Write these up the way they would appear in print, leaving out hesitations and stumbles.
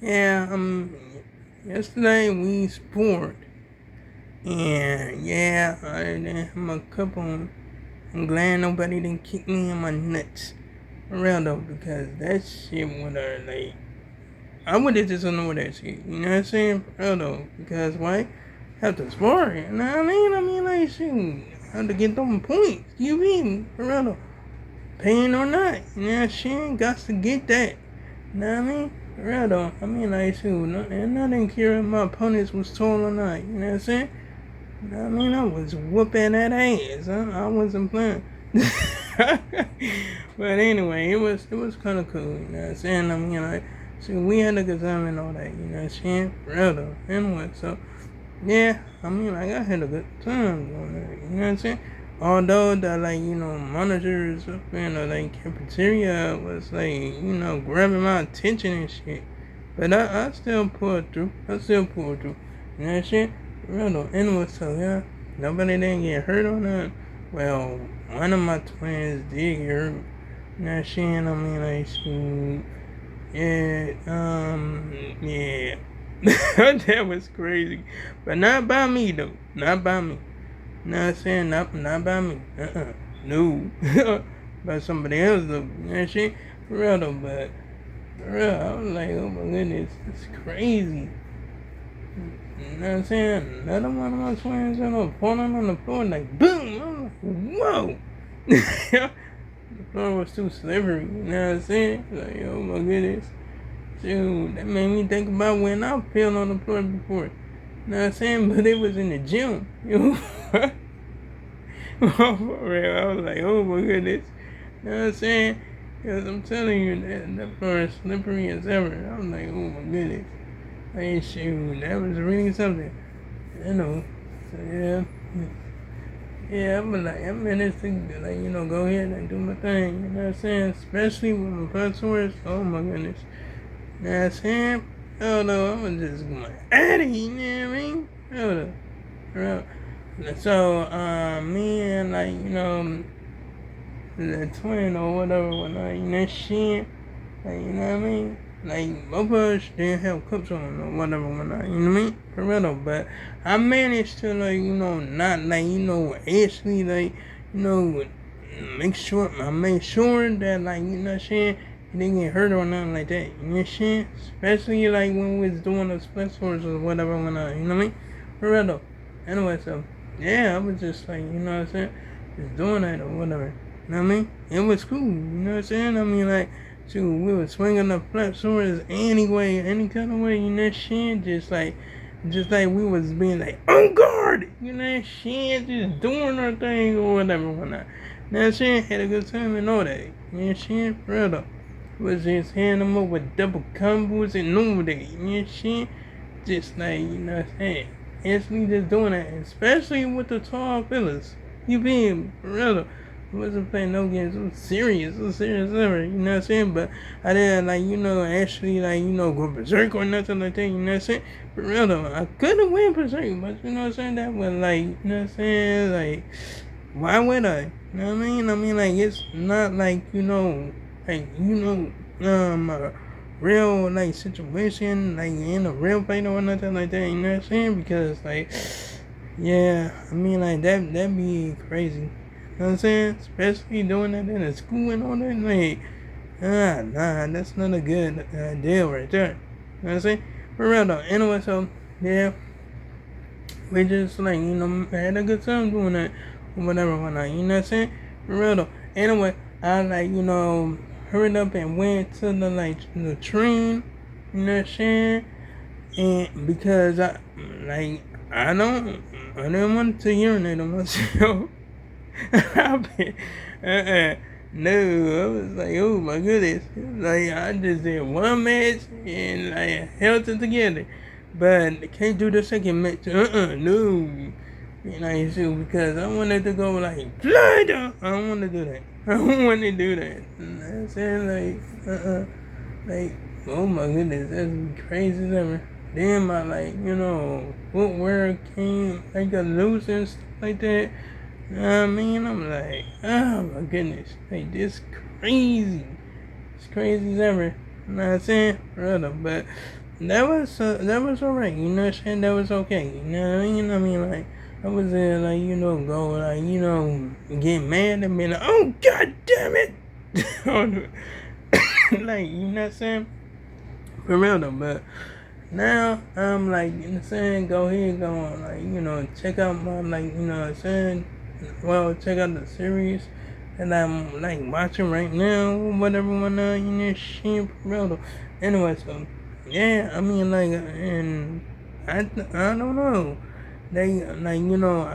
Yeah, yesterday we sport, and yeah, I didn't have a couple. I'm glad nobody didn't kick me in my nuts. For real though, because that shit would have, I would have just ignored that shit. You know what I'm saying? For real though, because why? Have to sport. You know what I mean? Like, shoot, I have to get them points. You mean? For real though. Paying or not. You know what I'm saying? Got to get that. You know what I mean? For real though. Like, shoot, and I didn't care if my opponents was tall or not. You know what I'm saying? You know what I mean? I was whooping that ass. I wasn't playing. But anyway, it was kind of cool. You know what I'm saying? So we had a good time and all that. You know what I'm saying? For real though. Anyway, so yeah, I had a good time doing that. You know what I'm saying? Although the monitors up in the cafeteria was grabbing my attention and shit, but I still pulled through. You know what I'm saying? Real though. Anyway, so yeah, nobody didn't get hurt on that. Well, one of my twins did get hurt. You know what I'm saying? Shoot. Yeah, yeah. That was crazy. But not by me, though. Not by me. You know what I'm saying? Not by me. No. By somebody else, though. You know what I'm saying? For real, though. But, for real, I was like, oh my goodness. It's crazy. You know what I'm saying? Another one of my twins ended up falling on the floor, like, boom! I'm like, whoa! The floor was too slippery. You know what I'm saying? Like, oh my goodness. Dude, that made me think about when I fell on the floor before. You know what I'm saying? But it was in the gym. You know? For real. I was like, oh my goodness. You know what I'm saying? Because I'm telling you, that floor is slippery as ever. I was like, oh my goodness. Like, shoot, that was really something. You know. So, yeah. Yeah, I managed to, go ahead and do my thing. You know what I'm saying? Especially with my professors. Oh my goodness. You know what I'm saying? Oh no, I'm just going at it, you know what I mean? Hold up. So, me and the twin or whatever, shit, you know what I mean? Like, both of us didn't have cups on or whatever, you know what I mean? For real though, but I managed to, not, actually, I made sure that, you know what I'm saying? He didn't get hurt or nothing like that, you know what I'm saying? Especially, when we was doing the split swords or whatever, you know what I mean? For real though. Anyway, so, yeah, I was just, you know what I'm saying? Just doing that or whatever. You know what I mean? It was cool, you know what I'm saying? Shoot, we were swinging the flat swords anyway, any kind of way, you know, shit, just like we was being like, on guard, you know, shit, just doing our thing or whatever, whatnot. You know what I'm saying? Had a good time and all that, you know what I'm saying? For real though. Was just hitting them up with double combos and all that, you know what I'm saying? Just you know what I'm saying? Instantly just doing that, especially with the tall fellas. You being for real though. I wasn't playing no games. I'm serious ever. You know what I'm saying? But I didn't actually go berserk or nothing like that. You know what I'm saying? For real though, I couldn't win berserk, but you know what I'm saying? That was you know what I'm saying? Why would I? You know what I mean? It's not a real situation, in a real fight or nothing like that. You know what I'm saying? Because yeah, that'd be crazy. You know what I'm saying? Especially doing that in a school and all that. Nah, that's not a good deal right there. You know what I'm saying? For real though. Anyway, so yeah, we just had a good time doing that or whatever, whatnot. You know what I'm saying? For real though. Anyway, I hurried up and went to the train. You know what I'm saying? And because I didn't want to urinate on myself. No, I was like, oh my goodness. I just did one match and held it together. But I can't do the second match. No. Because I wanted to go blood. I don't want to do that. I don't want to do that. I said oh my goodness, that's crazy as ever. Then my footwear came a loose and stuff like that. You know what I mean? I'm like, oh my goodness, this crazy. It's crazy as ever. You know what I'm saying? Brother, but that was alright, you know what I'm saying? That was okay. You know what I mean? I mean like I was there like, go like, get mad and be like, oh god damn it like, you know what I'm saying? For real though, but now I'm like, you know what I'm saying, go ahead, go on, like, check out my, like, you know what I'm saying, well, check out the series that I'm like watching right now, whatever, shit, for real though. Anyway, so yeah, I mean, like, and I don't know. They like,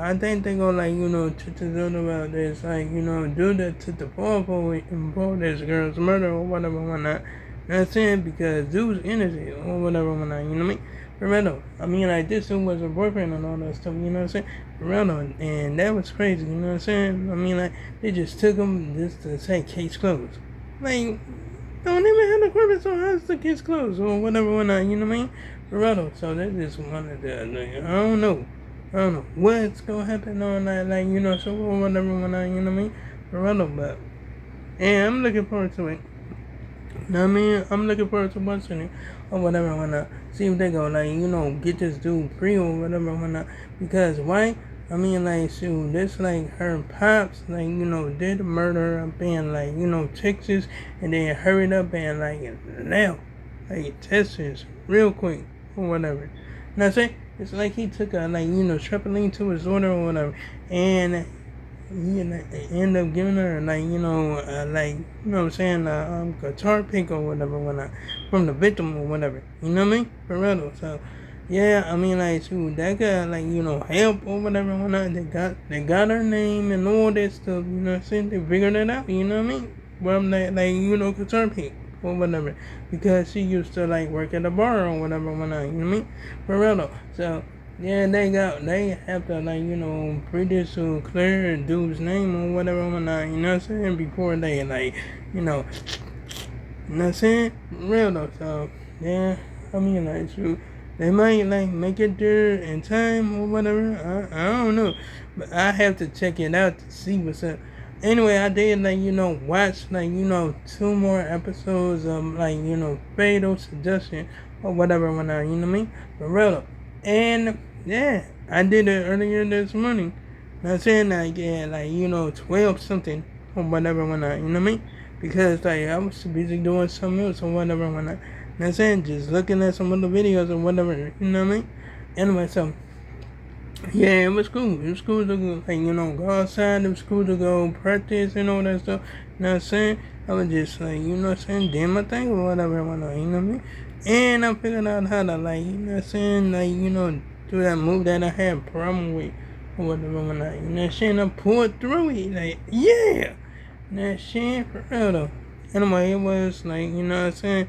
I think they go like, to about this, like, do that to the poor for this girl's murder or whatever, whatnot. You know what I'm saying? Because dude's innocent or whatever, whatnot, you know what I mean? For real though. I mean, like, this dude was a boyfriend and all that stuff, you know what I'm saying? For real though. And that was crazy, you know what I'm saying? I mean, like, they just took him just to say case closed. Like, don't even have the purpose on how's the case closed or whatever, whatnot, you know what I mean? For real though. So they just wanted to, like, I don't know what's gonna happen on that, like, so whatever, whatnot, you know what I mean? For real though, but, and I'm looking forward to it. You know what I mean? I'm looking forward to watching it or whatever, whatnot. See if they go, like, get this dude free or whatever, whatnot. Because why? I mean, like, shoot, this, like, her pops, like, did the murder up in, like, Texas, and then hurried up and, like, left, like, Texas, real quick, or whatever. You know what I'm saying? It's like he took a, like, trampoline to his daughter or whatever, and he end up giving her, like, like, what I'm saying, guitar pick or whatever, whatnot, from the victim or whatever. You know what I mean? For real. So, yeah, I mean, like, shoot, that guy, like, help or whatever, whatnot. They got her name and all that stuff. You know what I'm saying? They figured it out. You know what I mean? From that, like, guitar pick or whatever, because she used to, like, work at a bar or whatever, whatnot. You know what I mean? For real. So. Yeah, they have to, like, pretty to clear dude's name or whatever, whatnot, you know what I'm saying, before they, like, you know what I'm saying, real though, so, yeah, I mean, like, shoot, they might, like, make it there in time or whatever, I don't know, but I have to check it out to see what's up. Anyway, I did, like, watch, like, 2 more episodes of, like, Fatal Suggestion or whatever, whatnot, you know what I mean, for real, and yeah, I did it earlier this morning. Not saying like, yeah, like, 12 something or whatever, whatnot, you know what I mean? Because, like, I was busy doing something else or whatever, whatnot. Not saying just looking at some other videos or whatever, you know what I mean? Anyway, so, yeah, it was cool. It was cool to go, like, go outside. It was cool to go practice and all that stuff. You know what I'm saying? I was just, like, you know what I'm saying, doing my thing or whatever, whatnot, you know what I mean? And I figured out how to, like, you know what I'm saying, like, do that move that I had a problem with or whatever, whatnot, you know what I'm saying? I pulled through it, like, yeah! You know what I'm saying? For real though. Anyway, it was, like, you know what I'm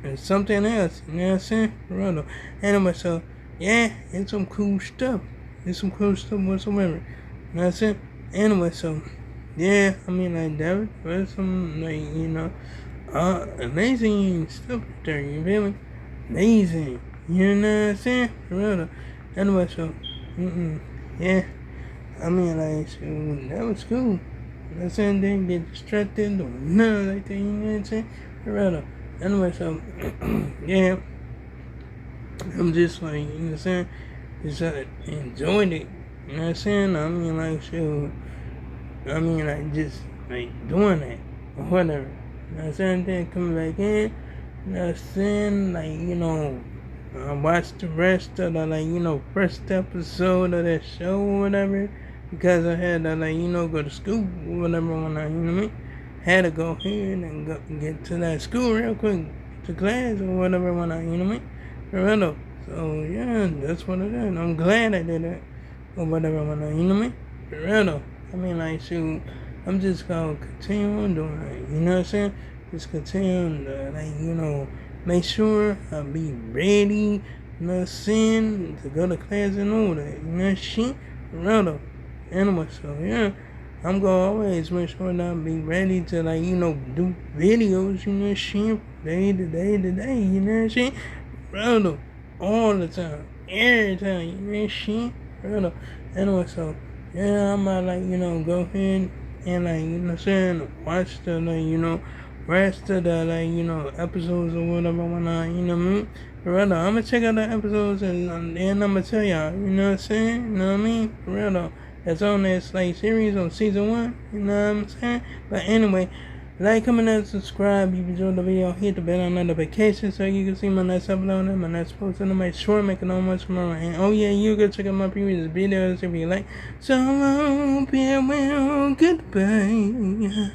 saying, something else, you know what I'm saying? For real though. Anyway, so, yeah, it's some cool stuff. It's some cool stuff whatsoever. You know what I'm saying? Anyway, so, yeah, I mean, like, that was some, like, amazing stuff there, you feel me? Amazing. You know what I'm saying? For real though. Anyway, so, yeah. I mean, like, so, that was cool. You know what I'm saying? Didn't get distracted or nothing like that, you know what I'm saying? For real though. Anyway, so, yeah. I'm just like, you know what I'm saying? Just enjoying it. You know what I'm saying? I mean, like, so, I mean, like, just, like, doing that or whatever. You know what I'm saying? Then coming back in, you know what I'm saying? Like, I watched the rest of the, like, first episode of that show or whatever, because I had to, like, go to school or whatever, when I, you know what I mean? Had to go ahead and go get to that school real quick, to class or whatever, when I, you know what I mean? For real though. So, yeah, that's what it is. I'm glad I did that or whatever, when I, you know what I mean? For real though. I mean, like, shoot, I'm just gonna continue on doing it, you know what I'm saying? Just continue to, like, make sure I be ready, you know what I'm saying, to go to class and all that, you know what I'm saying? For real though. Anyway, so, yeah, I'm gonna always make sure that I be ready to, like, do videos, you know what I'm saying, day to day to day, you know what I'm saying? For real though. All the time. Every time, you know what I'm saying? For real though. Anyway, so, yeah, I might, like, go ahead and, like, you know what I'm saying, watch the, like, rest of the like episodes or whatever when you know what I mean. For real though, I'm gonna check out the episodes and then I'm gonna tell y'all. You know what I'm saying? You know what I mean? For real though, it's on this like series on season 1. You know what I'm saying? But anyway. Like, comment, and subscribe. If you enjoyed the video, hit the bell on notifications so you can see my next upload and my next post. And make sure to make it on much more. And oh yeah, you can check out my previous videos if you like. So, farewell, goodbye.